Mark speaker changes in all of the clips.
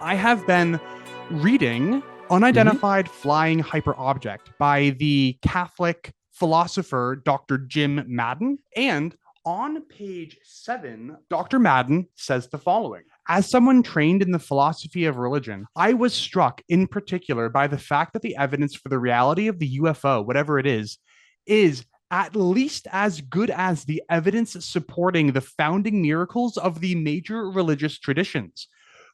Speaker 1: I have been reading
Speaker 2: Hmm.
Speaker 1: Unidentified Flying Hyperobject by the Catholic philosopher Dr. Jim Madden. And on page 7, Dr. Madden says the following. As someone trained in the philosophy of religion, I was struck in particular by the fact that the evidence for the reality of the UFO, whatever it is at least as good as the evidence supporting the founding miracles of the major religious traditions.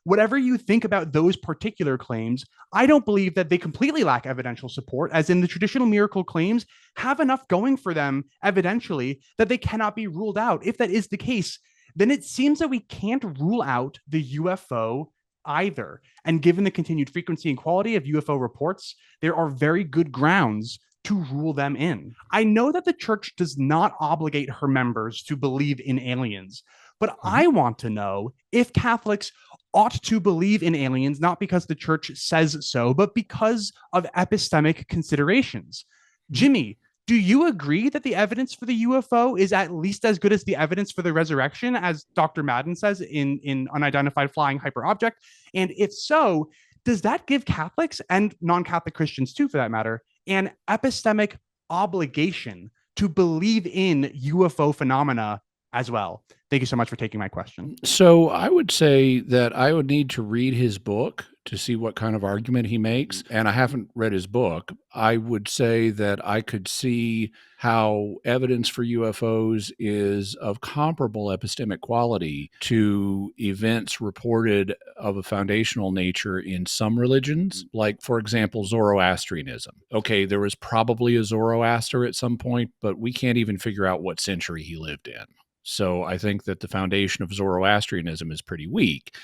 Speaker 1: Whatever you think about those particular claims, I don't believe that they completely lack evidential support, as in the traditional miracle claims have enough going for them evidentially that they cannot be ruled out. If that is the case, then it seems that we can't rule out the UFO either. And given the continued frequency and quality of UFO reports, there are very good grounds to rule them in. I know that the church does not obligate her members to believe in aliens, but
Speaker 2: Hmm.
Speaker 1: I want to know if Catholics ought to believe in aliens, not because the church says so, but because of epistemic considerations. Jimmy, do you agree that the evidence for the UFO is at least as good as the evidence for the resurrection, as Dr. Madden says in Unidentified Flying Hyperobject? And if so, does that give Catholics and non Catholic Christians, too, for that matter, an epistemic obligation to believe in UFO phenomena as well? Thank you so much for taking my question.
Speaker 2: So I would say that I would need to read his book to see what kind of argument he makes. And I haven't read his book. I would say that I could see how evidence for UFOs is of comparable epistemic quality to events reported of a foundational nature in some religions, like, for example, Zoroastrianism. Okay, there was probably a Zoroaster at some point, but we can't even figure out what century he lived in. So I think that the foundation of Zoroastrianism is pretty weak.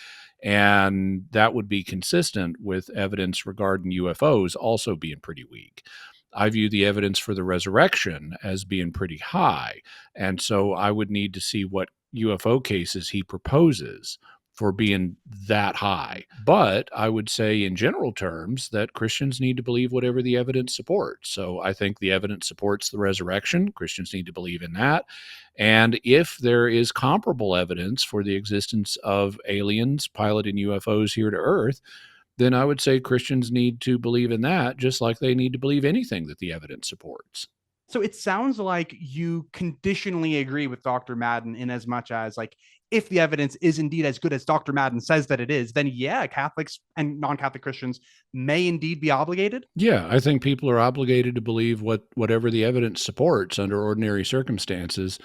Speaker 2: And that would be consistent with evidence regarding UFOs also being pretty weak. I view the evidence for the resurrection as being pretty high. And so I would need to see what UFO cases he proposes for being that high. But I would say, in general terms, that Christians need to believe whatever the evidence supports. So I think the evidence supports the resurrection. Christians need to believe in that. And if there is comparable evidence for the existence of aliens piloting UFOs here to Earth, then I would say Christians need to believe in that, just like they need to believe anything that the evidence supports.
Speaker 1: So it sounds like you conditionally agree with Dr. Madden in as much as, like, if the evidence is indeed as good as Dr. Madden says that it is, then yeah, Catholics and non-Catholic Christians may indeed be obligated.
Speaker 2: Yeah, I think people are obligated to believe whatever the evidence supports under ordinary circumstances.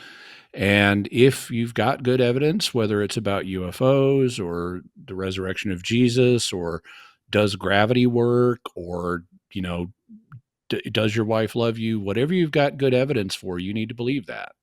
Speaker 2: And if you've got good evidence, whether it's about UFOs or the resurrection of Jesus or does gravity work or, you know, does your wife love you? Whatever you've got good evidence for, you need to believe that.